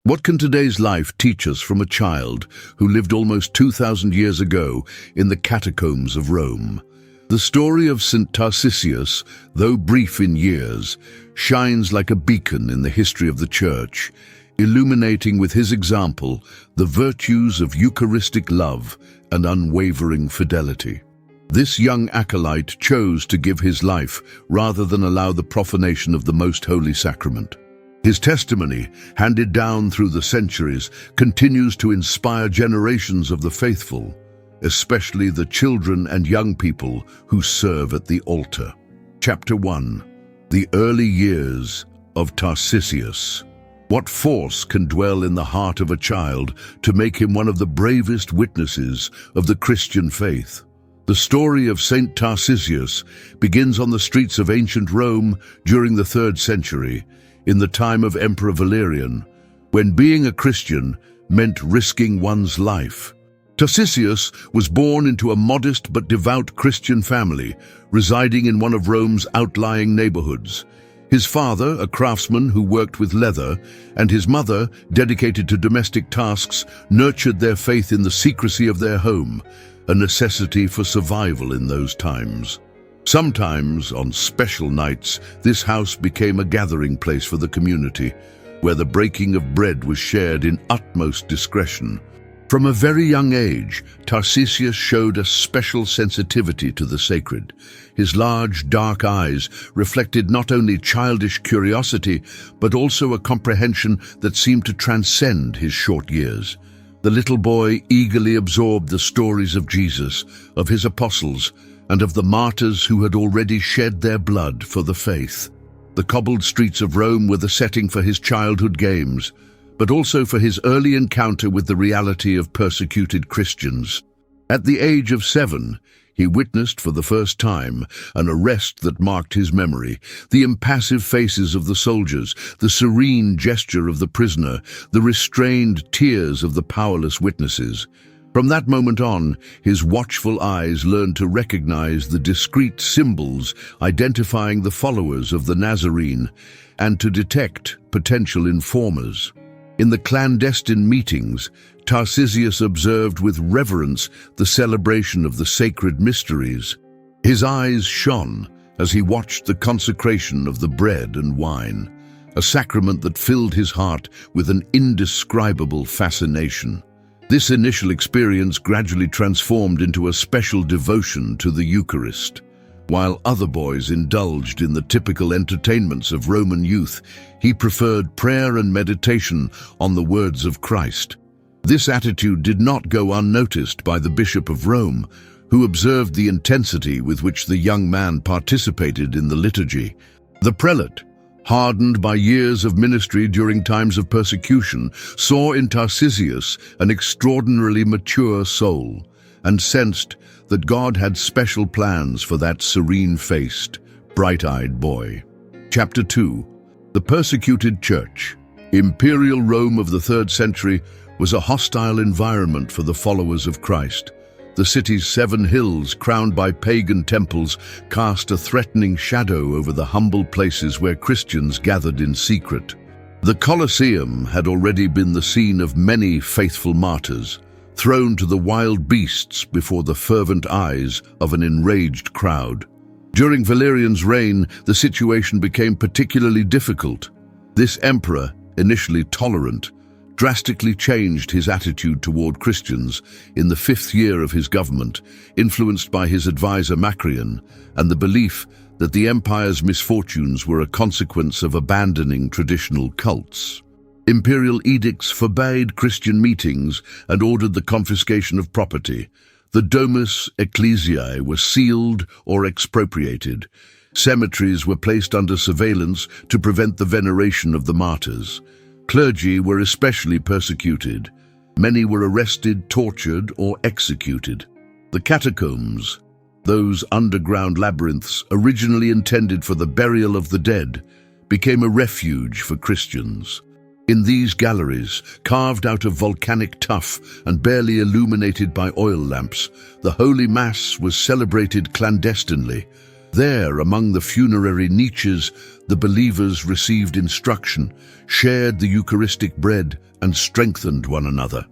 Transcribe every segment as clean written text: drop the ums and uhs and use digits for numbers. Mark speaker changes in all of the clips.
Speaker 1: What can today's life teach us from a child who lived almost 2,000 years ago in the catacombs of Rome? The story of Saint Tarcisius, though brief in years, shines like a beacon in the history of the Church, illuminating with his example the virtues of Eucharistic love and unwavering fidelity. This young acolyte chose to give his life rather than allow the profanation of the Most Holy Sacrament. His testimony, handed down through the centuries, continues to inspire generations of the faithful, especially the children and young people who serve at the altar. Chapter 1. The Early Years of Tarcisius. What force can dwell in the heart of a child to make him one of the bravest witnesses of the Christian faith? The story of Saint Tarcisius begins on the streets of ancient Rome during the 3rd century, in the time of Emperor Valerian, when being a Christian meant risking one's life. Tarcisius was born into a modest but devout Christian family, residing in one of Rome's outlying neighborhoods. His father, a craftsman who worked with leather, and his mother, dedicated to domestic tasks, nurtured their faith in the secrecy of their home, a necessity for survival in those times. Sometimes, on special nights, this house became a gathering place for the community, where the breaking of bread was shared in utmost discretion. From a very young age, Tarcisius showed a special sensitivity to the sacred. His large, dark eyes reflected not only childish curiosity, but also a comprehension that seemed to transcend his short years. The little boy eagerly absorbed the stories of Jesus, of his apostles, and of the martyrs who had already shed their blood for the faith. The cobbled streets of Rome were the setting for his childhood games, but also for his early encounter with the reality of persecuted Christians. At the age of 7, he witnessed for the first time an arrest that marked his memory. The impassive faces of the soldiers, the serene gesture of the prisoner, the restrained tears of the powerless witnesses. From that moment on, his watchful eyes learned to recognize the discreet symbols identifying the followers of the Nazarene and to detect potential informers. In the clandestine meetings, Tarcisius observed with reverence the celebration of the sacred mysteries. His eyes shone as he watched the consecration of the bread and wine, a sacrament that filled his heart with an indescribable fascination. This initial experience gradually transformed into a special devotion to the Eucharist. While other boys indulged in the typical entertainments of Roman youth, he preferred prayer and meditation on the words of Christ. This attitude did not go unnoticed by the Bishop of Rome, who observed the intensity with which the young man participated in the liturgy. The prelate, hardened by years of ministry during times of persecution, saw in Tarcisius an extraordinarily mature soul, and sensed that God had special plans for that serene-faced, bright-eyed boy. Chapter 2. The Persecuted Church. Imperial Rome of the 3rd century was a hostile environment for the followers of Christ. The city's 7 hills, crowned by pagan temples, cast a threatening shadow over the humble places where Christians gathered in secret. The Colosseum had already been the scene of many faithful martyrs, thrown to the wild beasts before the fervent eyes of an enraged crowd. During Valerian's reign, the situation became particularly difficult. This emperor, initially tolerant, drastically changed his attitude toward Christians in the 5th year of his government, influenced by his advisor Macrian and the belief that the empire's misfortunes were a consequence of abandoning traditional cults. Imperial edicts forbade Christian meetings and ordered the confiscation of property. The Domus Ecclesiae was sealed or expropriated. Cemeteries were placed under surveillance to prevent the veneration of the martyrs. Clergy were especially persecuted. Many were arrested, tortured, or executed. The catacombs, those underground labyrinths originally intended for the burial of the dead, became a refuge for Christians. In these galleries, carved out of volcanic tuff and barely illuminated by oil lamps, the Holy Mass was celebrated clandestinely. There, among the funerary niches, the believers received instruction, shared the Eucharistic bread, and strengthened one another.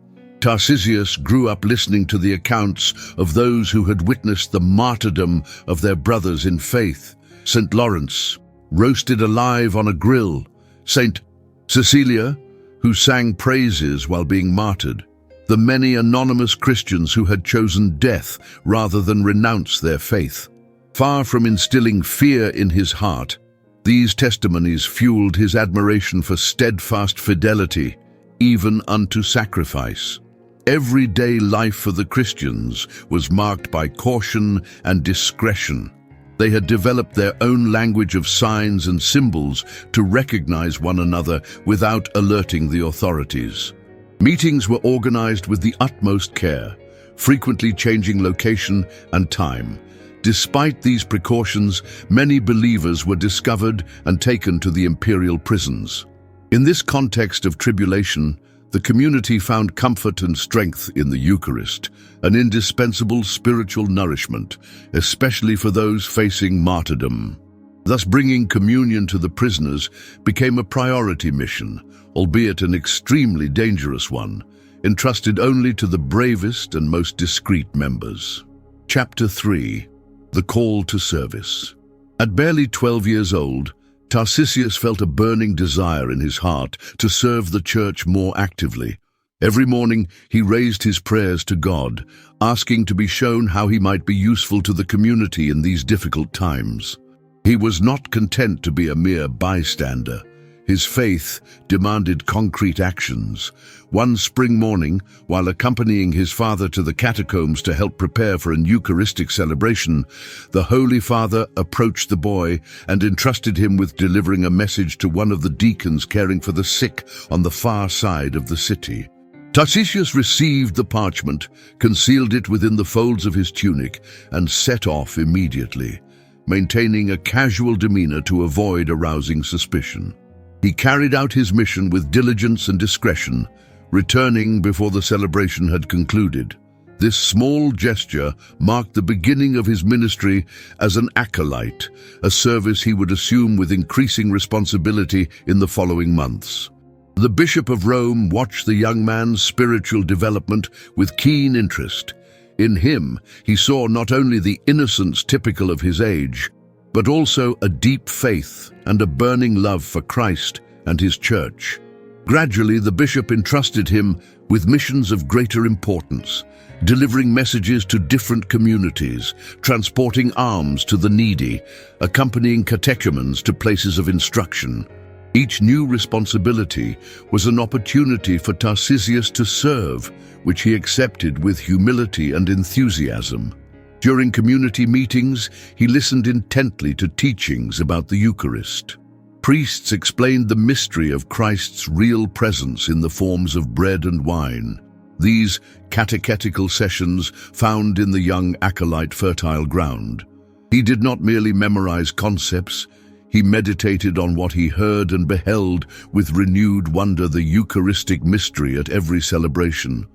Speaker 1: Tarcisius grew up listening to the accounts of those who had witnessed the martyrdom of their brothers in faith. St. Lawrence, roasted alive on a grill. St. Cecilia, who sang praises while being martyred. The many anonymous Christians who had chosen death rather than renounce their faith. Far from instilling fear in his heart, these testimonies fueled his admiration for steadfast fidelity, even unto sacrifice. Everyday life for the Christians was marked by caution and discretion. They had developed their own language of signs and symbols to recognize one another without alerting the authorities. Meetings were organized with the utmost care, frequently changing location and time. Despite these precautions, many believers were discovered and taken to the imperial prisons. In this context of tribulation, the community found comfort and strength in the Eucharist, an indispensable spiritual nourishment, especially for those facing martyrdom. Thus, bringing communion to the prisoners became a priority mission, albeit an extremely dangerous one, entrusted only to the bravest and most discreet members. Chapter 3. The Call to Service. At barely 12 years old, Tarcisius felt a burning desire in his heart to serve the Church more actively. Every morning he raised his prayers to God, asking to be shown how he might be useful to the community in these difficult times. He was not content to be a mere bystander. His faith demanded concrete actions. One spring morning, while accompanying his father to the catacombs to help prepare for an Eucharistic celebration, the Holy Father approached the boy and entrusted him with delivering a message to one of the deacons caring for the sick on the far side of the city. Tarcisius received the parchment, concealed it within the folds of his tunic, and set off immediately, maintaining a casual demeanor to avoid arousing suspicion. He carried out his mission with diligence and discretion, returning before the celebration had concluded. This small gesture marked the beginning of his ministry as an acolyte, a service he would assume with increasing responsibility in the following months. The Bishop of Rome watched the young man's spiritual development with keen interest. In him, he saw not only the innocence typical of his age, but also a deep faith and a burning love for Christ and his Church. Gradually, the bishop entrusted him with missions of greater importance, delivering messages to different communities, transporting alms to the needy, accompanying catechumens to places of instruction. Each new responsibility was an opportunity for Tarcisius to serve, which he accepted with humility and enthusiasm. During community meetings, he listened intently to teachings about the Eucharist. Priests explained the mystery of Christ's real presence in the forms of bread and wine. These catechetical sessions found in the young acolyte fertile ground. He did not merely memorize concepts, he meditated on what he heard and beheld with renewed wonder the Eucharistic mystery at every celebration.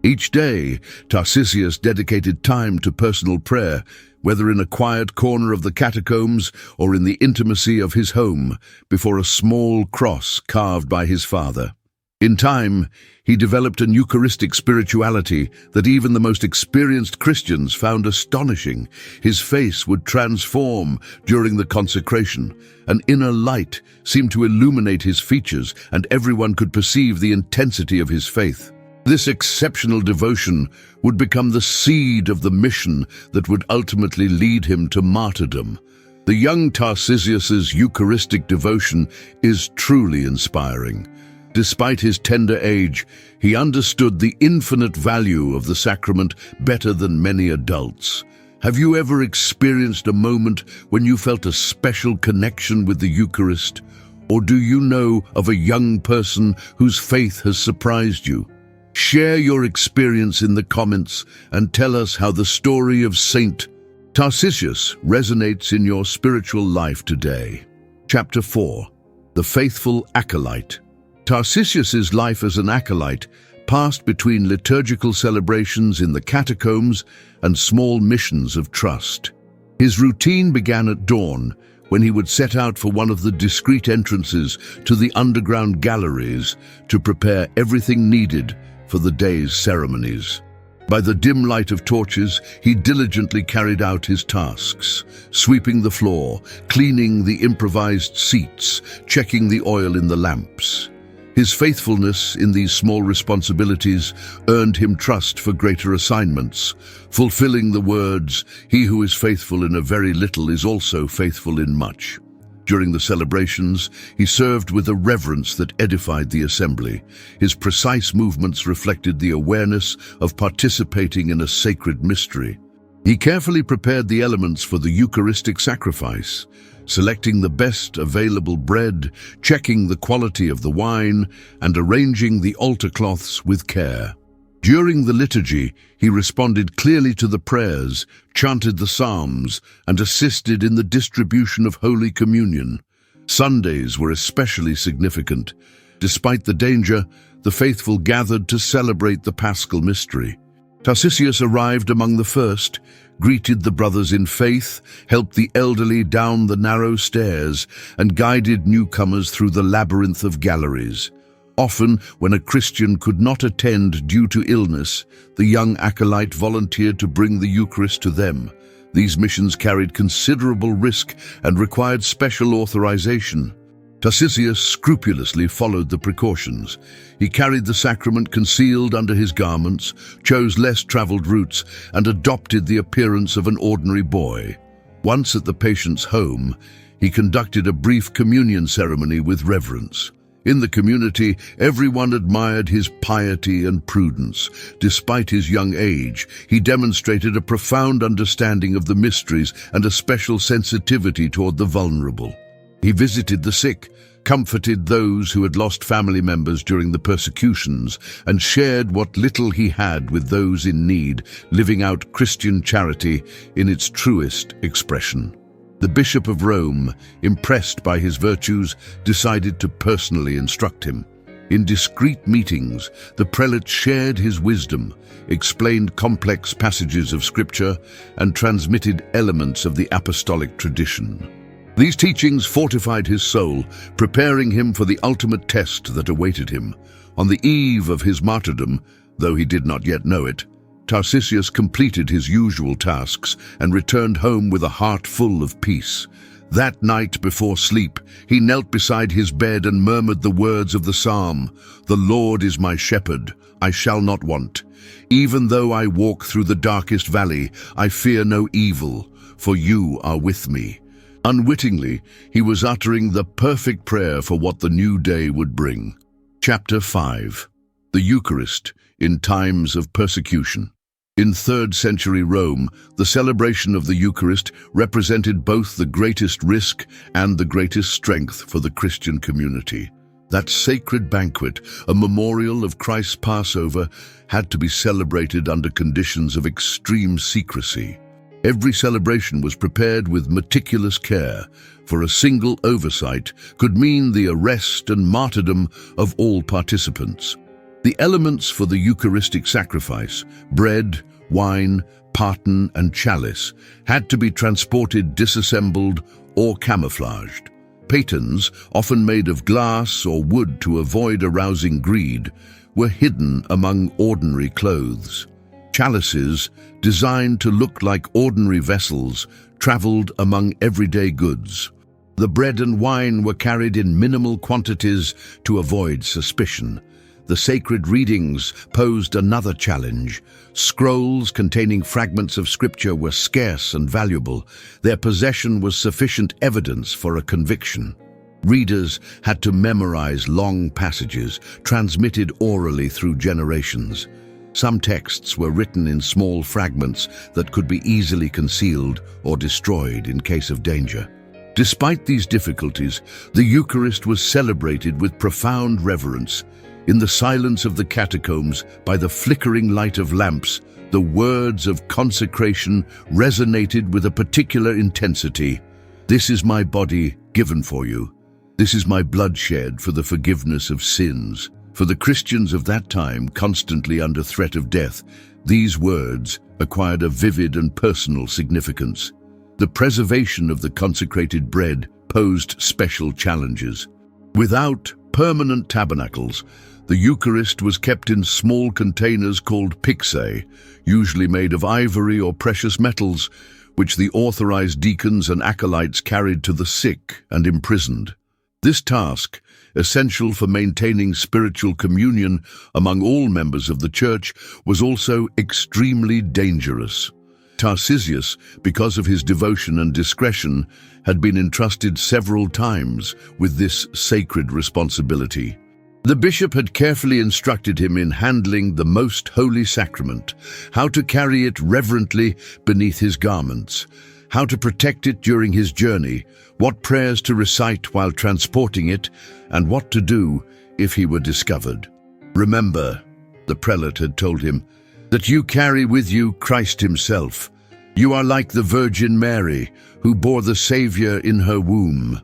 Speaker 1: Each day, Tarcisius dedicated time to personal prayer, whether in a quiet corner of the catacombs or in the intimacy of his home, before a small cross carved by his father. In time, he developed an Eucharistic spirituality that even the most experienced Christians found astonishing. His face would transform during the consecration. An inner light seemed to illuminate his features, and everyone could perceive the intensity of his faith. This exceptional devotion would become the seed of the mission that would ultimately lead him to martyrdom. The young Tarcisius's Eucharistic devotion is truly inspiring. Despite his tender age, he understood the infinite value of the sacrament better than many adults. Have you ever experienced a moment when you felt a special connection with the Eucharist? Or do you know of a young person whose faith has surprised you? Share your experience in the comments and tell us how the story of Saint Tarcisius resonates in your spiritual life today. Chapter 4. The Faithful Acolyte. Tarcisius's life as an acolyte passed between liturgical celebrations in the catacombs and small missions of trust. His routine began at dawn, when he would set out for one of the discreet entrances to the underground galleries to prepare everything needed for the day's ceremonies. By the dim light of torches, he diligently carried out his tasks, sweeping the floor, cleaning the improvised seats, checking the oil in the lamps. His faithfulness in these small responsibilities earned him trust for greater assignments, fulfilling the words, "He who is faithful in a very little is also faithful in much." During the celebrations, he served with a reverence that edified the assembly. His precise movements reflected the awareness of participating in a sacred mystery. He carefully prepared the elements for the Eucharistic sacrifice, selecting the best available bread, checking the quality of the wine, and arranging the altar cloths with care. During the liturgy, he responded clearly to the prayers, chanted the psalms, and assisted in the distribution of Holy Communion. Sundays were especially significant. Despite the danger, the faithful gathered to celebrate the Paschal mystery. Tarcisius arrived among the first, greeted the brothers in faith, helped the elderly down the narrow stairs, and guided newcomers through the labyrinth of galleries. Often, when a Christian could not attend due to illness, the young acolyte volunteered to bring the Eucharist to them. These missions carried considerable risk and required special authorization. Tarcisius scrupulously followed the precautions. He carried the sacrament concealed under his garments, chose less traveled routes, and adopted the appearance of an ordinary boy. Once at the patient's home, he conducted a brief communion ceremony with reverence. In the community, everyone admired his piety and prudence. Despite his young age, he demonstrated a profound understanding of the mysteries and a special sensitivity toward the vulnerable. He visited the sick, comforted those who had lost family members during the persecutions, and shared what little he had with those in need, living out Christian charity in its truest expression. The Bishop of Rome, impressed by his virtues, decided to personally instruct him. In discreet meetings, the prelate shared his wisdom, explained complex passages of Scripture, and transmitted elements of the apostolic tradition. These teachings fortified his soul, preparing him for the ultimate test that awaited him. On the eve of his martyrdom, though he did not yet know it, Tarcisius completed his usual tasks and returned home with a heart full of peace. That night before sleep, he knelt beside his bed and murmured the words of the psalm, "The Lord is my shepherd, I shall not want. Even though I walk through the darkest valley, I fear no evil, for you are with me." Unwittingly, he was uttering the perfect prayer for what the new day would bring. Chapter 5. The Eucharist in Times of Persecution. In 3rd century Rome, the celebration of the Eucharist represented both the greatest risk and the greatest strength for the Christian community. That sacred banquet, a memorial of Christ's Passover, had to be celebrated under conditions of extreme secrecy. Every celebration was prepared with meticulous care, for a single oversight could mean the arrest and martyrdom of all participants. The elements for the Eucharistic sacrifice, bread, wine, patron, and chalice, had to be transported disassembled or camouflaged. Patrons, often made of glass or wood to avoid arousing greed, were hidden among ordinary clothes. Chalices, designed to look like ordinary vessels, traveled among everyday goods. The bread and wine were carried in minimal quantities to avoid suspicion. The sacred readings posed another challenge. Scrolls containing fragments of Scripture were scarce and valuable. Their possession was sufficient evidence for a conviction. Readers had to memorize long passages, transmitted orally through generations. Some texts were written in small fragments that could be easily concealed or destroyed in case of danger. Despite these difficulties, the Eucharist was celebrated with profound reverence. In the silence of the catacombs, by the flickering light of lamps, the words of consecration resonated with a particular intensity. "This is my body given for you. This is my blood shed for the forgiveness of sins." For the Christians of that time, constantly under threat of death, these words acquired a vivid and personal significance. The preservation of the consecrated bread posed special challenges. Without permanent tabernacles, the Eucharist was kept in small containers called pyxae, usually made of ivory or precious metals, which the authorized deacons and acolytes carried to the sick and imprisoned. This task, essential for maintaining spiritual communion among all members of the Church, was also extremely dangerous. Tarcisius, because of his devotion and discretion, had been entrusted several times with this sacred responsibility. The bishop had carefully instructed him in handling the most holy sacrament, how to carry it reverently beneath his garments, how to protect it during his journey, what prayers to recite while transporting it, and what to do if he were discovered. "Remember," the prelate had told him, "that you carry with you Christ himself. You are like the Virgin Mary, who bore the Savior in her womb.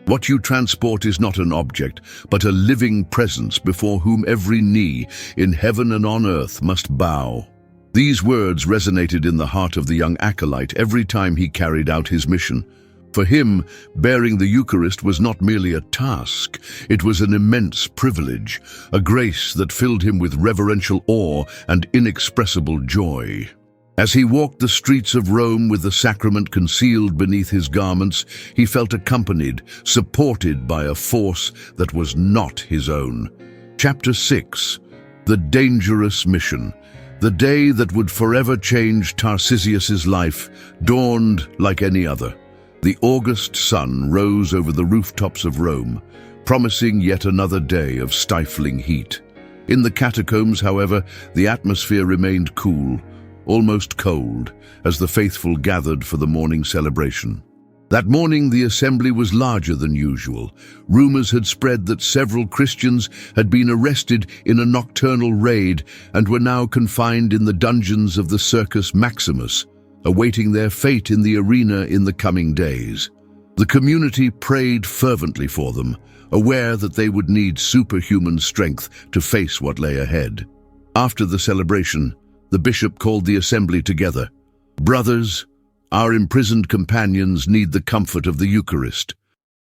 Speaker 1: What you transport is not an object, but a living presence before whom every knee, in heaven and on earth, must bow." These words resonated in the heart of the young acolyte every time he carried out his mission. For him, bearing the Eucharist was not merely a task, it was an immense privilege, a grace that filled him with reverential awe and inexpressible joy. As he walked the streets of Rome with the sacrament concealed beneath his garments, he felt accompanied, supported by a force that was not his own. Chapter 6. The Dangerous Mission. The day that would forever change Tarcisius's life dawned like any other. The August sun rose over the rooftops of Rome, promising yet another day of stifling heat. In the catacombs, however, the atmosphere remained cool, almost cold, as the faithful gathered for the morning celebration. That morning the assembly was larger than usual. Rumors had spread that several Christians had been arrested in a nocturnal raid and were now confined in the dungeons of the Circus Maximus, awaiting their fate in the arena in the coming days. The community prayed fervently for them, aware that they would need superhuman strength to face what lay ahead. After the celebration, the bishop called the assembly together. "Brothers, our imprisoned companions need the comfort of the Eucharist.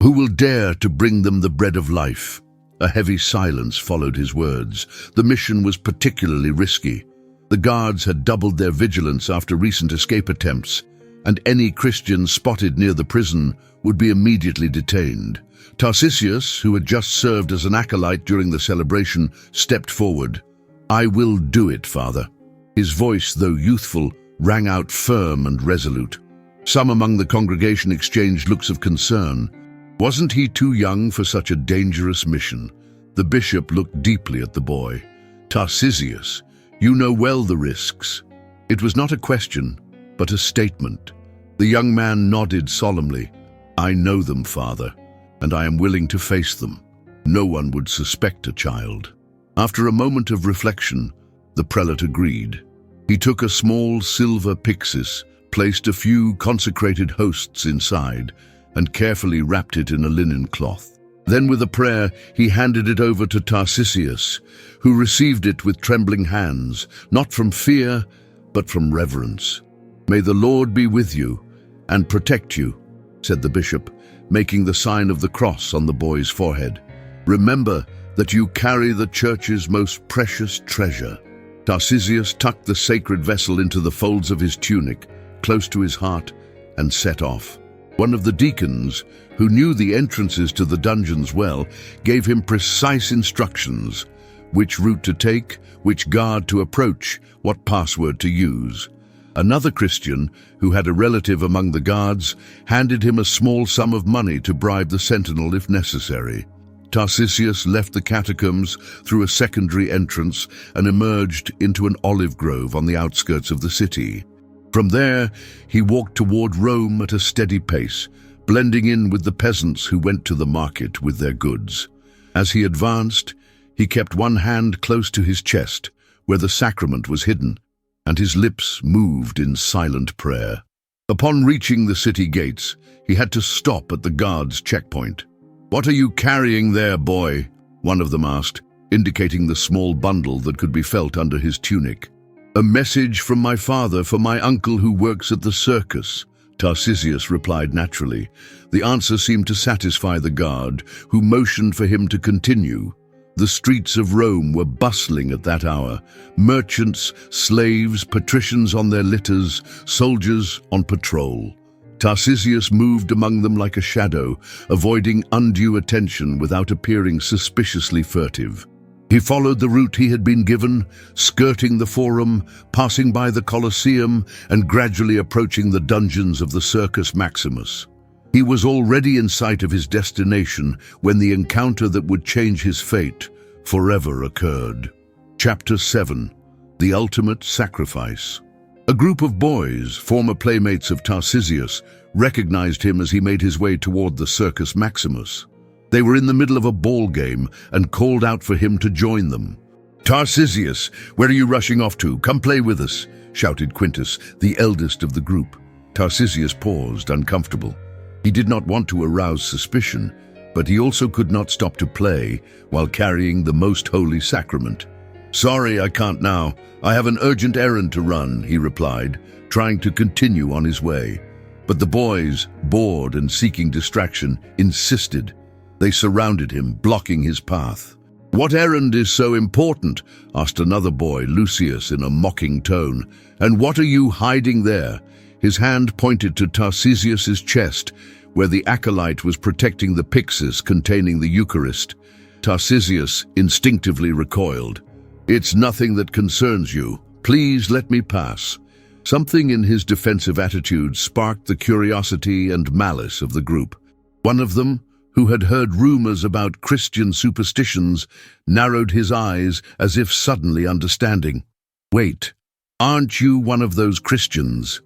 Speaker 1: Who will dare to bring them the bread of life?" A heavy silence followed his words. The mission was particularly risky. The guards had doubled their vigilance after recent escape attempts, and any Christian spotted near the prison would be immediately detained. Tarcisius, who had just served as an acolyte during the celebration, stepped forward. "I will do it, Father." His voice, though youthful, rang out firm and resolute. Some among the congregation exchanged looks of concern. Wasn't he too young for such a dangerous mission? The bishop looked deeply at the boy. "Tarcisius, you know well the risks." It was not a question, but a statement. The young man nodded solemnly. "I know them, Father, and I am willing to face them. No one would suspect a child." After a moment of reflection, the prelate agreed. He took a small silver pyxis, placed a few consecrated hosts inside, and carefully wrapped it in a linen cloth. Then with a prayer, he handed it over to Tarcisius, who received it with trembling hands, not from fear, but from reverence. "May the Lord be with you and protect you," said the bishop, making the sign of the cross on the boy's forehead. "Remember that you carry the Church's most precious treasure." Tarcisius tucked the sacred vessel into the folds of his tunic, close to his heart, and set off. One of the deacons, who knew the entrances to the dungeons well, gave him precise instructions: which route to take, which guard to approach, what password to use. Another Christian, who had a relative among the guards, handed him a small sum of money to bribe the sentinel if necessary. Tarcisius left the catacombs through a secondary entrance and emerged into an olive grove on the outskirts of the city. From there, he walked toward Rome at a steady pace, blending in with the peasants who went to the market with their goods. As he advanced, he kept one hand close to his chest, where the sacrament was hidden, and his lips moved in silent prayer. Upon reaching the city gates, he had to stop at the guards' checkpoint. "What are you carrying there, boy?" one of them asked, indicating the small bundle that could be felt under his tunic. "A message from my father for my uncle who works at the circus," Tarcisius replied naturally. The answer seemed to satisfy the guard, who motioned for him to continue. The streets of Rome were bustling at that hour. Merchants, slaves, patricians on their litters, soldiers on patrol. Tarcisius moved among them like a shadow, avoiding undue attention without appearing suspiciously furtive. He followed the route he had been given, skirting the Forum, passing by the Colosseum, and gradually approaching the dungeons of the Circus Maximus. He was already in sight of his destination when the encounter that would change his fate forever occurred. Chapter 7. The Ultimate Sacrifice. A group of boys, former playmates of Tarcisius, recognized him as he made his way toward the Circus Maximus. They were in the middle of a ball game and called out for him to join them. "Tarcisius, where are you rushing off to? Come play with us," shouted Quintus, the eldest of the group. Tarcisius paused, uncomfortable. He did not want to arouse suspicion, but he also could not stop to play while carrying the most holy sacrament. "Sorry, I can't now. I have an urgent errand to run," he replied, trying to continue on his way. But the boys, bored and seeking distraction, insisted. They surrounded him, blocking his path. "What errand is so important?" asked another boy, Lucius, in a mocking tone. "And what are you hiding there?" His hand pointed to Tarcisius's chest, where the acolyte was protecting the pyxis containing the Eucharist. Tarcisius instinctively recoiled. "It's nothing that concerns you. Please let me pass." Something in his defensive attitude sparked the curiosity and malice of the group. One of them, who had heard rumors about Christian superstitions, narrowed his eyes as if suddenly understanding. "Wait, aren't you one of those Christians?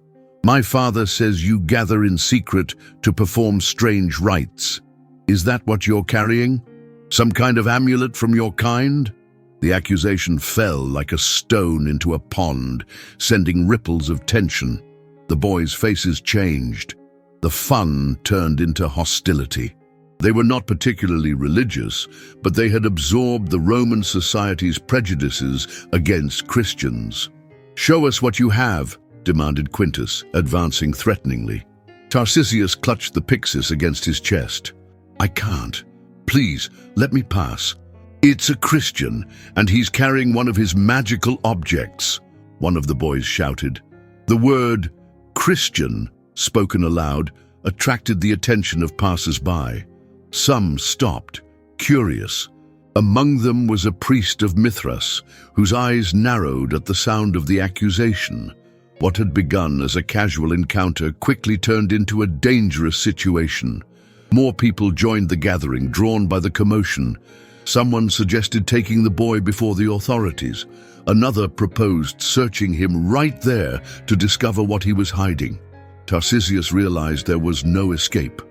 Speaker 1: My father says you gather in secret to perform strange rites. Is that what you're carrying? Some kind of amulet from your kind?" The accusation fell like a stone into a pond, sending ripples of tension. The boys' faces changed. The fun turned into hostility. They were not particularly religious, but they had absorbed the Roman society's prejudices against Christians. "Show us what you have," demanded Quintus, advancing threateningly. Tarcisius clutched the pyxis against his chest. "I can't. Please, let me pass." "It's a Christian, and he's carrying one of his magical objects," one of the boys shouted. The word "Christian," spoken aloud, attracted the attention of passers-by. Some stopped, curious. Among them was a priest of Mithras, whose eyes narrowed at the sound of the accusation. What had begun as a casual encounter quickly turned into a dangerous situation. More people joined the gathering, drawn by the commotion. Someone suggested taking the boy before the authorities. Another proposed searching him right there to discover what he was hiding. Tarcisius realized there was no escape.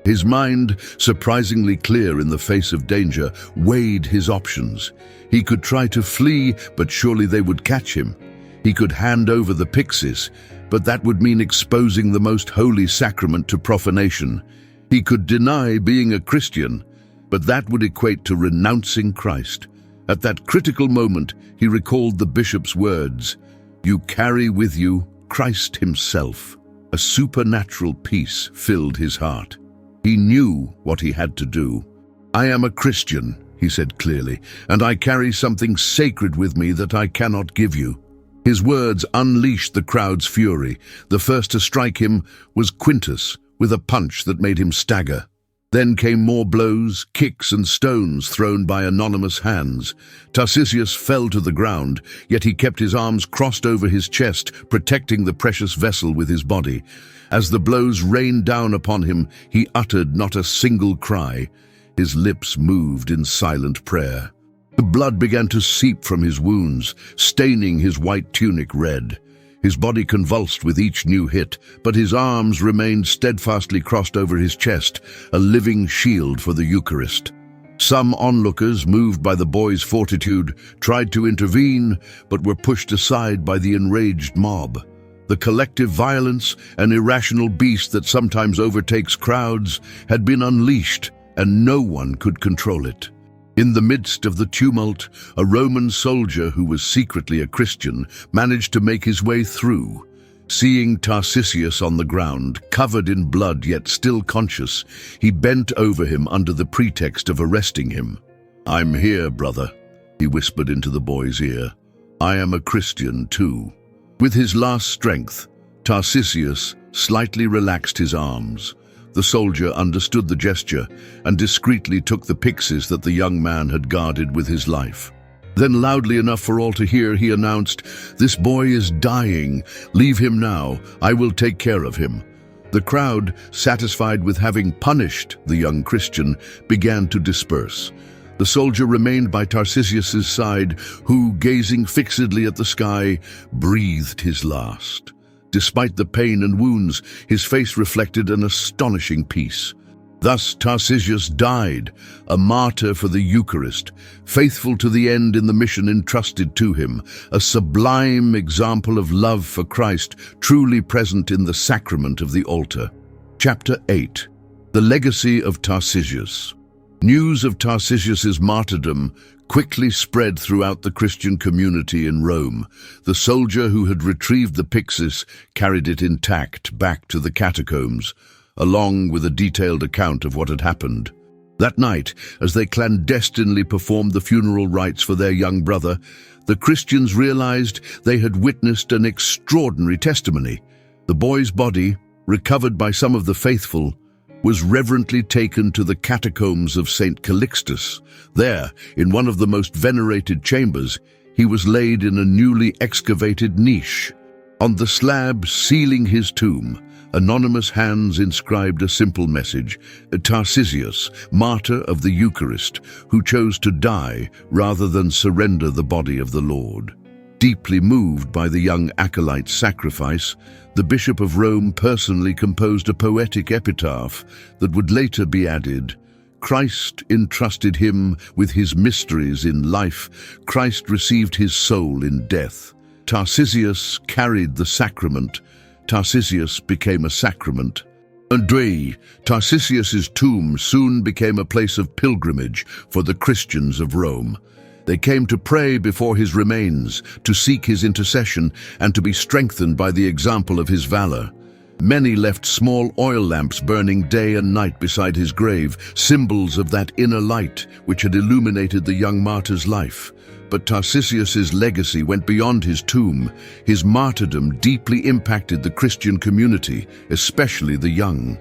Speaker 1: His mind, surprisingly clear in the face of danger, weighed his options. He could try to flee, but surely they would catch him. He could hand over the pyxis, but that would mean exposing the most holy sacrament to profanation. He could deny being a Christian, but that would equate to renouncing Christ. At that critical moment, he recalled the bishop's words, "You carry with you Christ himself." A supernatural peace filled his heart. He knew what he had to do. "I am a Christian," he said clearly, "and I carry something sacred with me that I cannot give you." His words unleashed the crowd's fury. The first to strike him was Quintus, with a punch that made him stagger. Then came more blows, kicks and stones thrown by anonymous hands. Tarcisius fell to the ground, yet he kept his arms crossed over his chest, protecting the precious vessel with his body. As the blows rained down upon him, he uttered not a single cry. His lips moved in silent prayer. The blood began to seep from his wounds, staining his white tunic red. His body convulsed with each new hit, but his arms remained steadfastly crossed over his chest, a living shield for the Eucharist. Some onlookers, moved by the boy's fortitude, tried to intervene, but were pushed aside by the enraged mob. The collective violence, an irrational beast that sometimes overtakes crowds, had been unleashed, and no one could control it. In the midst of the tumult, a Roman soldier who was secretly a Christian managed to make his way through. Seeing Tarcisius on the ground, covered in blood yet still conscious, he bent over him under the pretext of arresting him. "I'm here, brother," he whispered into the boy's ear. "I am a Christian too." With his last strength, Tarcisius slightly relaxed his arms. The soldier understood the gesture and discreetly took the pyxis that the young man had guarded with his life. Then, loudly enough for all to hear, he announced, "This boy is dying. Leave him now. I will take care of him." The crowd, satisfied with having punished the young Christian, began to disperse. The soldier remained by Tarcisius's side, who, gazing fixedly at the sky, breathed his last. Despite the pain and wounds, his face reflected an astonishing peace. Thus Tarcisius died, a martyr for the Eucharist, faithful to the end in the mission entrusted to him, a sublime example of love for Christ, truly present in the sacrament of the altar. Chapter 8. The Legacy of Tarcisius. News of Tarcisius's martyrdom quickly spread throughout the Christian community in Rome. The soldier who had retrieved the pyxis carried it intact back to the catacombs, along with a detailed account of what had happened. That night, as they clandestinely performed the funeral rites for their young brother, the Christians realized they had witnessed an extraordinary testimony. The boy's body, recovered by some of the faithful, was reverently taken to the catacombs of Saint Calixtus. There, in one of the most venerated chambers, he was laid in a newly excavated niche. On the slab sealing his tomb, anonymous hands inscribed a simple message: "Tarcisius, martyr of the Eucharist, who chose to die rather than surrender the body of the Lord." Deeply moved by the young acolyte's sacrifice, the Bishop of Rome personally composed a poetic epitaph that would later be added. Christ entrusted him with his mysteries in life. Christ received his soul in death. Tarcisius carried the sacrament. Tarcisius became a sacrament. Tarcisius's tomb soon became a place of pilgrimage for the Christians of Rome. They came to pray before his remains, to seek his intercession, and to be strengthened by the example of his valor. Many left small oil lamps burning day and night beside his grave, symbols of that inner light which had illuminated the young martyr's life. But Tarcisius's legacy went beyond his tomb. His martyrdom deeply impacted the Christian community, especially the young.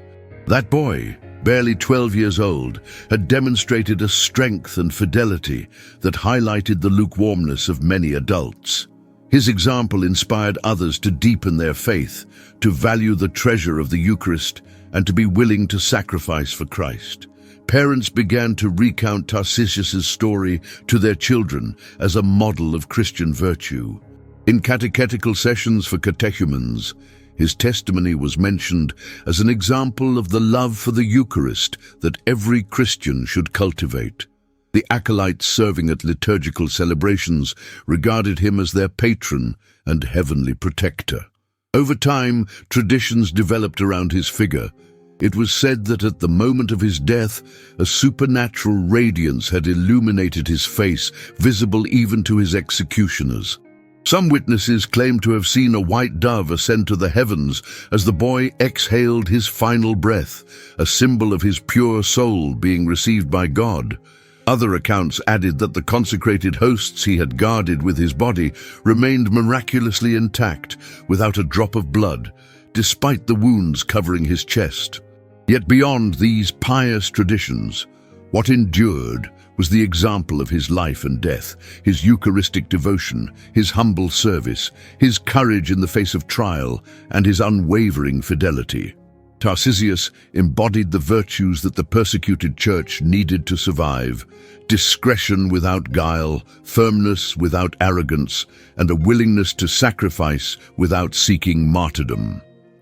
Speaker 1: That boy, barely 12 years old, had demonstrated a strength and fidelity that highlighted the lukewarmness of many adults. His example inspired others to deepen their faith, to value the treasure of the Eucharist, and to be willing to sacrifice for Christ. Parents began to recount Tarcisius's story to their children as a model of Christian virtue. In catechetical sessions for catechumens, his testimony was mentioned as an example of the love for the Eucharist that every Christian should cultivate. The acolytes serving at liturgical celebrations regarded him as their patron and heavenly protector. Over time, traditions developed around his figure. It was said that at the moment of his death, a supernatural radiance had illuminated his face, visible even to his executioners. Some witnesses claimed to have seen a white dove ascend to the heavens as the boy exhaled his final breath, a symbol of his pure soul being received by God. Other accounts added that the consecrated hosts he had guarded with his body remained miraculously intact, without a drop of blood, despite the wounds covering his chest. Yet beyond these pious traditions, what endured was the example of his life and death, his Eucharistic devotion, his humble service, his courage in the face of trial, and his unwavering fidelity. Tarcisius embodied the virtues that the persecuted church needed to survive: discretion without guile, firmness without arrogance, and a willingness to sacrifice without seeking martyrdom.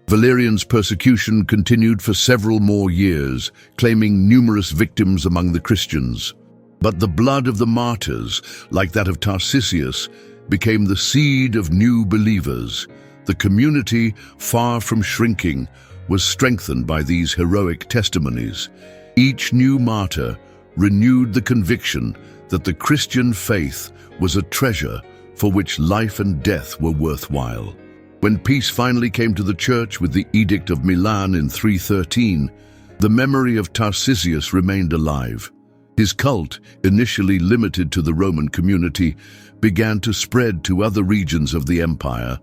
Speaker 1: Valerian's persecution continued for several more years, claiming numerous victims among the Christians. But the blood of the martyrs, like that of Tarcisius, became the seed of new believers. The community, far from shrinking, was strengthened by these heroic testimonies. Each new martyr renewed the conviction that the Christian faith was a treasure for which life and death were worthwhile. When peace finally came to the Church with the Edict of Milan in 313, the memory of Tarcisius remained alive. His cult, initially limited to the Roman community, began to spread to other regions of the empire.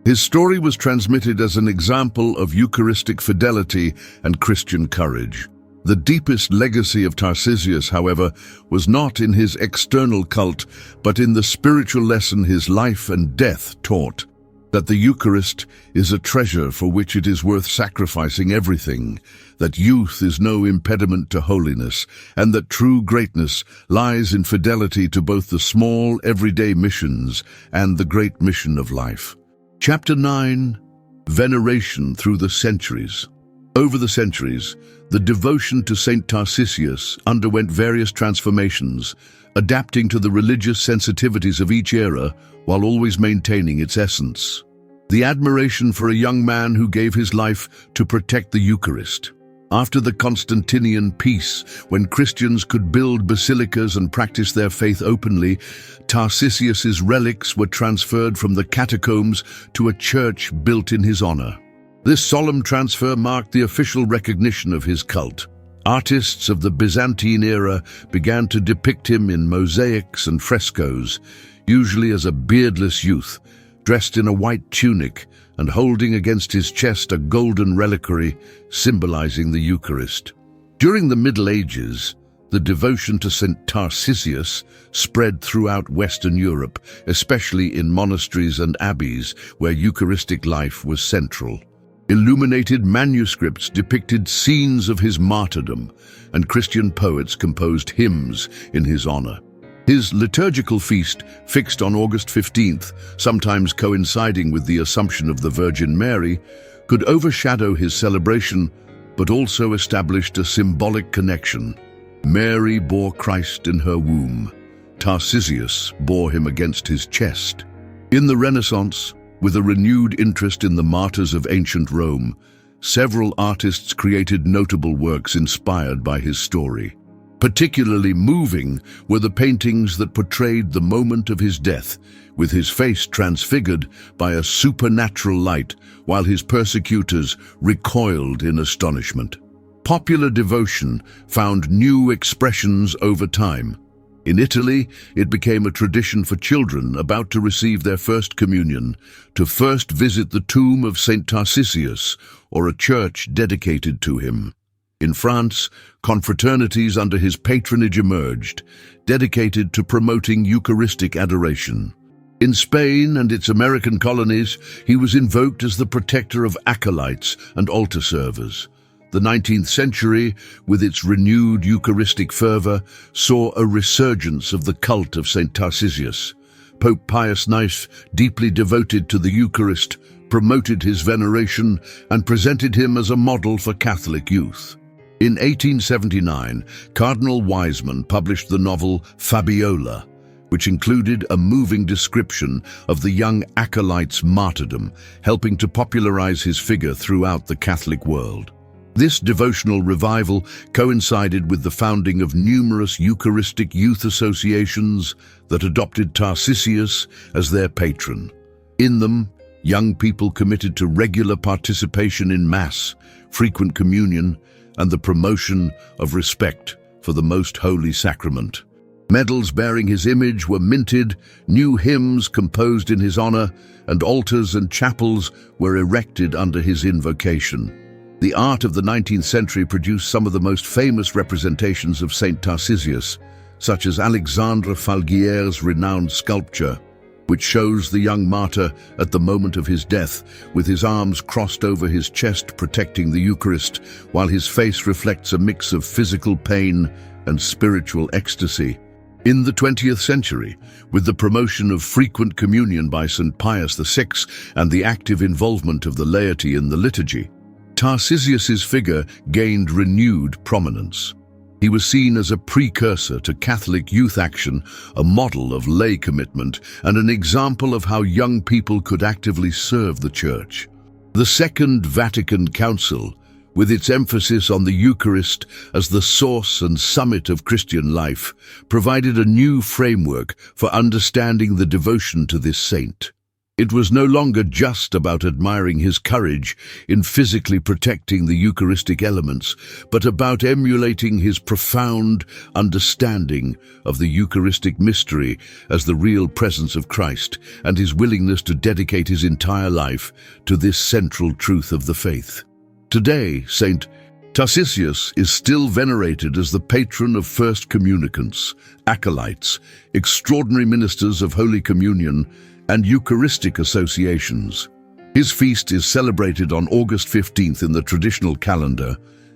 Speaker 1: His story was transmitted as an example of Eucharistic fidelity and Christian courage. The deepest legacy of Tarcisius, however, was not in his external cult, but in the spiritual lesson his life and death taught: that the Eucharist is a treasure for which it is worth sacrificing everything, that youth is no impediment to holiness, and that true greatness lies in fidelity to both the small, everyday missions and the great mission of life. Chapter 9. Veneration through the centuries. Over the centuries, the devotion to Saint Tarcisius underwent various transformations, adapting to the religious sensitivities of each era while always maintaining its essence. The admiration for a young man who gave his life to protect the Eucharist. After the Constantinian peace, when Christians could build basilicas and practice their faith openly, Tarcisius's relics were transferred from the catacombs to a church built in his honor. This solemn transfer marked the official recognition of his cult. Artists of the Byzantine era began to depict him in mosaics and frescoes, usually as a beardless youth, dressed in a white tunic and holding against his chest a golden reliquary symbolizing the Eucharist. During the Middle Ages, the devotion to Saint Tarcisius spread throughout Western Europe, especially in monasteries and abbeys where Eucharistic life was central. Illuminated manuscripts depicted scenes of his martyrdom, and Christian poets composed hymns in his honor. His liturgical feast, fixed on August 15th, sometimes coinciding with the Assumption of the Virgin Mary, could overshadow his celebration, but also established a symbolic connection. Mary bore Christ in her womb. Tarcisius bore him against his chest. In the Renaissance, with a renewed interest in the martyrs of ancient Rome, several artists created notable works inspired by his story. Particularly moving were the paintings that portrayed the moment of his death, with his face transfigured by a supernatural light, while his persecutors recoiled in astonishment. Popular devotion found new expressions over time. In Italy, it became a tradition for children about to receive their first communion to first visit the tomb of Saint Tarcisius or a church dedicated to him. In France, confraternities under his patronage emerged, dedicated to promoting Eucharistic adoration. In Spain and its American colonies, he was invoked as the protector of acolytes and altar servers. The 19th century, with its renewed Eucharistic fervor, saw a resurgence of the cult of Saint Tarcisius. Pope Pius IX, deeply devoted to the Eucharist, promoted his veneration and presented him as a model for Catholic youth. In 1879, Cardinal Wiseman published the novel Fabiola, which included a moving description of the young acolyte's martyrdom, helping to popularize his figure throughout the Catholic world. This devotional revival coincided with the founding of numerous Eucharistic youth associations that adopted Tarcisius as their patron. In them, young people committed to regular participation in Mass, frequent communion, and the promotion of respect for the Most Holy Sacrament. Medals bearing his image were minted, new hymns composed in his honor, and altars and chapels were erected under his invocation. The art of the 19th century produced some of the most famous representations of Saint Tarcisius, such as Alexandre Falguière's renowned sculpture, which shows the young martyr at the moment of his death, with his arms crossed over his chest protecting the Eucharist, while his face reflects a mix of physical pain and spiritual ecstasy. In the 20th century, with the promotion of frequent communion by St. Pius VI and the active involvement of the laity in the liturgy, Tarcisius's figure gained renewed prominence. He was seen as a precursor to Catholic youth action, a model of lay commitment, and an example of how young people could actively serve the Church. The Second Vatican Council, with its emphasis on the Eucharist as the source and summit of Christian life, provided a new framework for understanding the devotion to this saint. It was no longer just about admiring his courage in physically protecting the Eucharistic elements, but about emulating his profound understanding of the Eucharistic mystery as the real presence of Christ and his willingness to dedicate his entire life to this central truth of the faith. Today, Saint Tarcisius is still venerated as the patron of first communicants, acolytes, extraordinary ministers of Holy Communion, and Eucharistic associations. His feast is celebrated on August 15th in the traditional calendar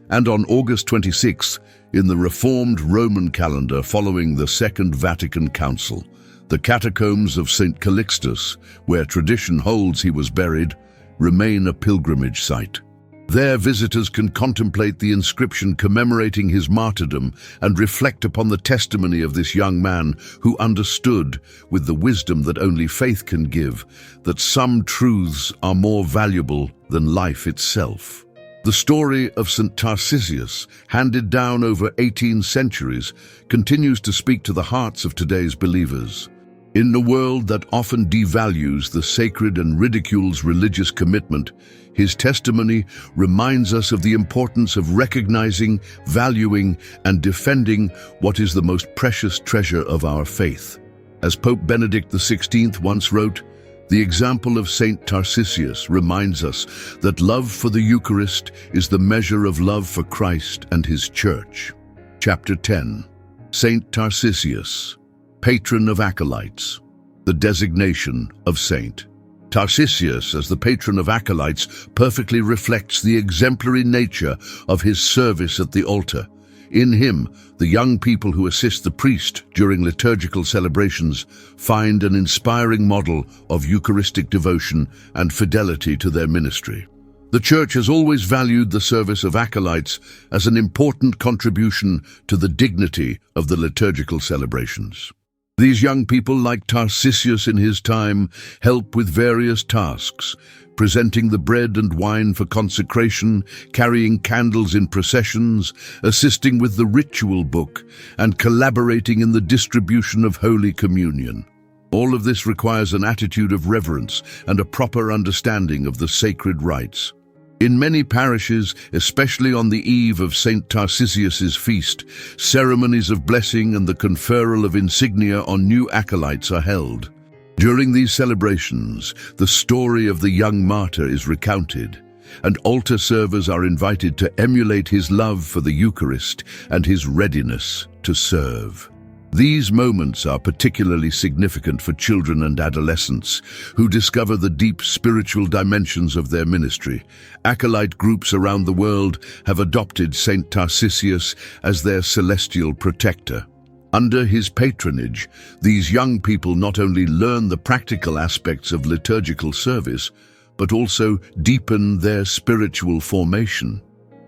Speaker 1: and on August 26th in the Reformed Roman calendar following the Second Vatican Council. The catacombs of St. Calixtus, where tradition holds he was buried, remain a pilgrimage site. There, visitors can contemplate the inscription commemorating his martyrdom and reflect upon the testimony of this young man who understood, with the wisdom that only faith can give, that some truths are more valuable than life itself. The story of Saint Tarcisius, handed down over 18 centuries, continues to speak to the hearts of today's believers. In a world that often devalues the sacred and ridicules religious commitment, his testimony reminds us of the importance of recognizing, valuing, and defending what is the most precious treasure of our faith. As Pope Benedict XVI once wrote, "The example of Saint Tarcisius reminds us that love for the Eucharist is the measure of love for Christ and his Church." Chapter 10. Saint Tarcisius, patron of acolytes. The designation of Saint Tarcisius as the patron of acolytes perfectly reflects the exemplary nature of his service at the altar. In him, the young people who assist the priest during liturgical celebrations find an inspiring model of Eucharistic devotion and fidelity to their ministry. The Church has always valued the service of acolytes as an important contribution to the dignity of the liturgical celebrations. These young people, like Tarcisius in his time, help with various tasks, presenting the bread and wine for consecration, carrying candles in processions, assisting with the ritual book, and collaborating in the distribution of Holy Communion. All of this requires an attitude of reverence and a proper understanding of the sacred rites. In many parishes, especially on the eve of Saint Tarcisius's feast, ceremonies of blessing and the conferral of insignia on new acolytes are held. During these celebrations, the story of the young martyr is recounted, and altar servers are invited to emulate his love for the Eucharist and his readiness to serve. These moments are particularly significant for children and adolescents who discover the deep spiritual dimensions of their ministry. Acolyte groups around the world have adopted Saint Tarcisius as their celestial protector. Under his patronage, these young people not only learn the practical aspects of liturgical service, but also deepen their spiritual formation.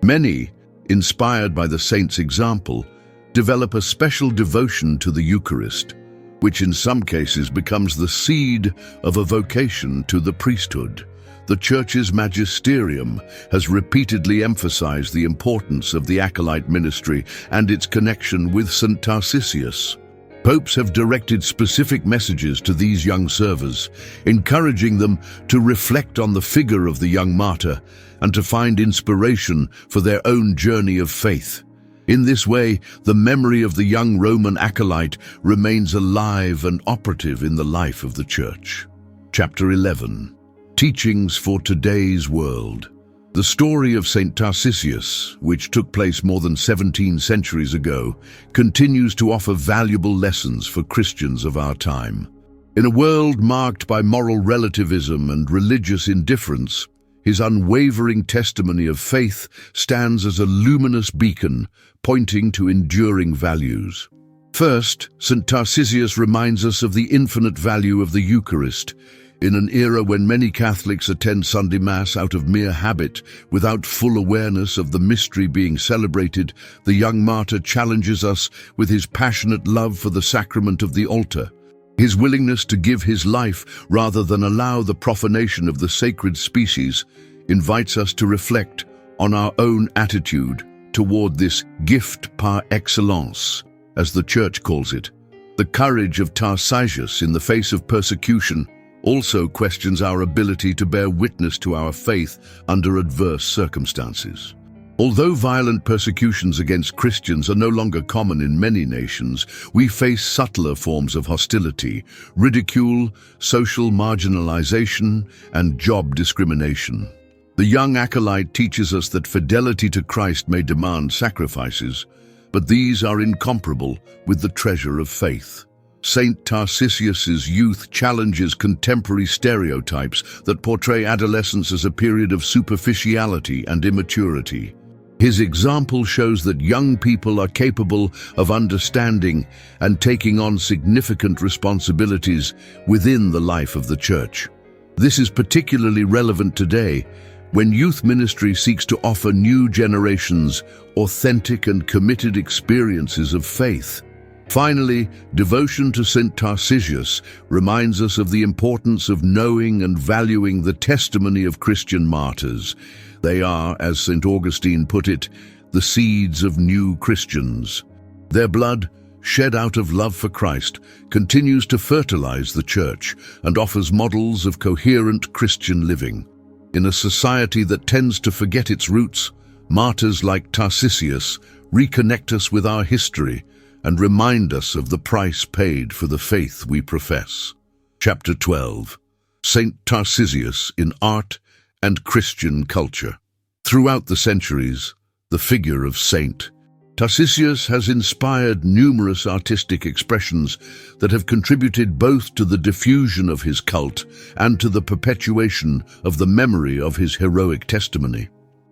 Speaker 1: Many, inspired by the saint's example, develop a special devotion to the Eucharist, which in some cases becomes the seed of a vocation to the priesthood. The Church's magisterium has repeatedly emphasized the importance of the acolyte ministry and its connection with Saint Tarcisius. Popes have directed specific messages to these young servers, encouraging them to reflect on the figure of the young martyr and to find inspiration for their own journey of faith. In this way, the memory of the young Roman acolyte remains alive and operative in the life of the Church. Chapter 11. Teachings for today's world. The story of Saint Tarcisius, which took place more than 17 centuries ago, continues to offer valuable lessons for Christians of our time. In a world marked by moral relativism and religious indifference, his unwavering testimony of faith stands as a luminous beacon, pointing to enduring values. First, St. Tarcisius reminds us of the infinite value of the Eucharist. In an era when many Catholics attend Sunday Mass out of mere habit, without full awareness of the mystery being celebrated, the young martyr challenges us with his passionate love for the sacrament of the altar. His willingness to give his life rather than allow the profanation of the sacred species invites us to reflect on our own attitude toward this gift par excellence, as the Church calls it. The courage of Tarcisius in the face of persecution, also questions our ability to bear witness to our faith under adverse circumstances. Although violent persecutions against Christians are no longer common in many nations, we face subtler forms of hostility, ridicule, social marginalization, and job discrimination. The young acolyte teaches us that fidelity to Christ may demand sacrifices, but these are incomparable with the treasure of faith. Saint Tarcisius's youth challenges contemporary stereotypes that portray adolescence as a period of superficiality and immaturity. His example shows that young people are capable of understanding and taking on significant responsibilities within the life of the Church. This is particularly relevant today, when youth ministry seeks to offer new generations authentic and committed experiences of faith. Finally, devotion to Saint Tarcisius reminds us of the importance of knowing and valuing the testimony of Christian martyrs. They are, as St. Augustine put it, the seeds of new Christians. Their blood, shed out of love for Christ, continues to fertilize the Church and offers models of coherent Christian living. In a society that tends to forget its roots, martyrs like Tarcisius reconnect us with our history and remind us of the price paid for the faith we profess. Chapter 12. Saint Tarcisius in Art and Christian Culture. Throughout the centuries, the figure of Saint Tarcisius has inspired numerous artistic expressions that have contributed both to the diffusion of his cult and to the perpetuation of the memory of his heroic testimony.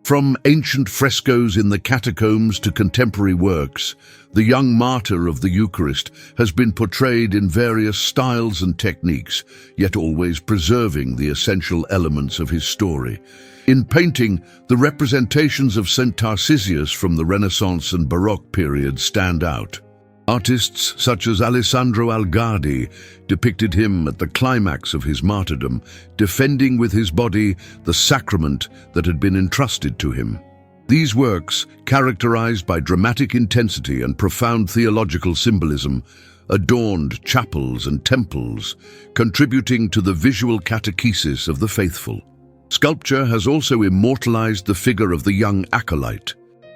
Speaker 1: From ancient frescoes in the catacombs to contemporary works, the young martyr of the Eucharist has been portrayed in various styles and techniques, yet always preserving the essential elements of his story. In painting, the representations of Saint Tarcisius from the Renaissance and Baroque periods stand out. Artists such as Alessandro Algardi depicted him at the climax of his martyrdom, defending with his body the sacrament that had been entrusted to him. These works, characterized by dramatic intensity and profound theological symbolism, adorned chapels and temples, contributing to the visual catechesis of the faithful. Sculpture has also immortalized the figure of the young acolyte.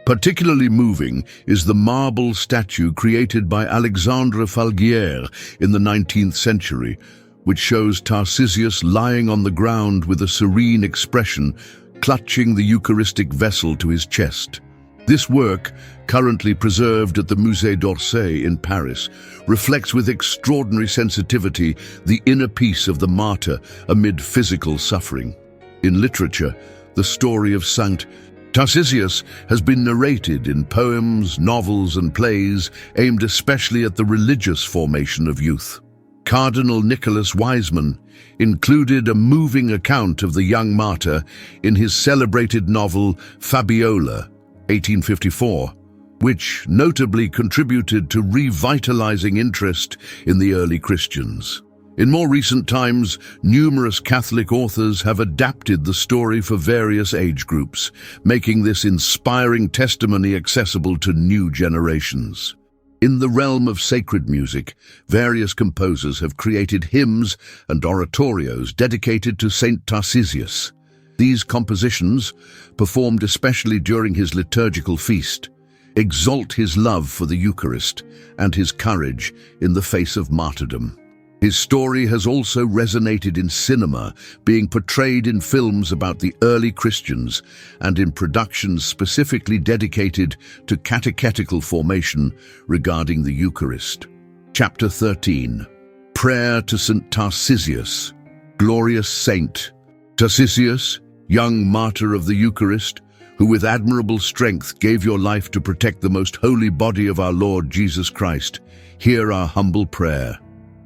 Speaker 1: Particularly moving is the marble statue created by Alexandre Falguière in the 19th century, which shows Tarcisius lying on the ground with a serene expression, clutching the Eucharistic vessel to his chest. This work, currently preserved at the Musée d'Orsay in Paris, reflects with extraordinary sensitivity the inner peace of the martyr amid physical suffering. In literature, the story of Saint Tarcisius has been narrated in poems, novels, and plays aimed especially at the religious formation of youth. Cardinal Nicholas Wiseman included a moving account of the young martyr in his celebrated novel Fabiola, 1854, which notably contributed to revitalizing interest in the early Christians. In more recent times, numerous Catholic authors have adapted the story for various age groups, making this inspiring testimony accessible to new generations. In the realm of sacred music, various composers have created hymns and oratorios dedicated to Saint Tarcisius. These compositions, performed especially during his liturgical feast, exalt his love for the Eucharist and his courage in the face of martyrdom. His story has also resonated in cinema, being portrayed in films about the early Christians and in productions specifically dedicated to catechetical formation regarding the Eucharist. Chapter 13. Prayer to Saint Tarcisius. Glorious Saint Tarcisius, young martyr of the Eucharist, who with admirable strength gave your life to protect the most holy body of our Lord Jesus Christ, hear our humble prayer.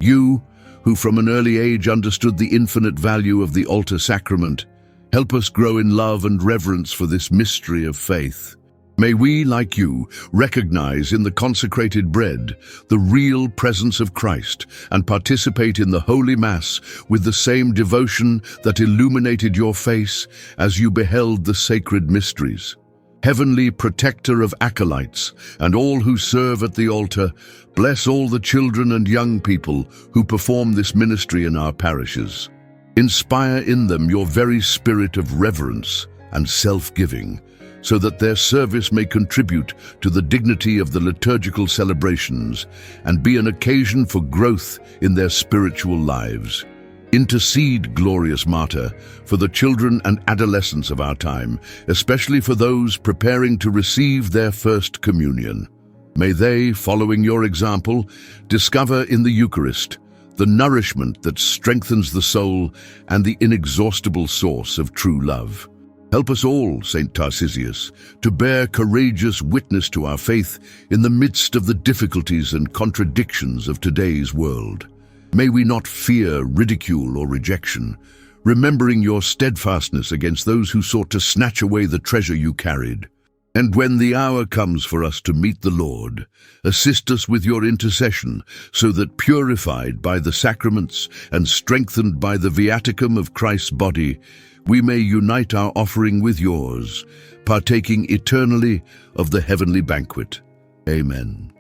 Speaker 1: You, who from an early age understood the infinite value of the altar sacrament, help us grow in love and reverence for this mystery of faith. May we, like you, recognize in the consecrated bread the real presence of Christ and participate in the Holy Mass with the same devotion that illuminated your face as you beheld the sacred mysteries. Heavenly Protector of acolytes and all who serve at the altar, bless all the children and young people who perform this ministry in our parishes. Inspire in them your very spirit of reverence and self-giving, so that their service may contribute to the dignity of the liturgical celebrations and be an occasion for growth in their spiritual lives. Intercede, glorious martyr, for the children and adolescents of our time, especially for those preparing to receive their first communion. May they, following your example, discover in the Eucharist the nourishment that strengthens the soul and the inexhaustible source of true love. Help us all, Saint Tarcisius, to bear courageous witness to our faith in the midst of the difficulties and contradictions of today's world. May we not fear ridicule or rejection, remembering your steadfastness against those who sought to snatch away the treasure you carried. And when the hour comes for us to meet the Lord, assist us with your intercession, so that purified by the sacraments and strengthened by the viaticum of Christ's body, we may unite our offering with yours, partaking eternally of the heavenly banquet. Amen.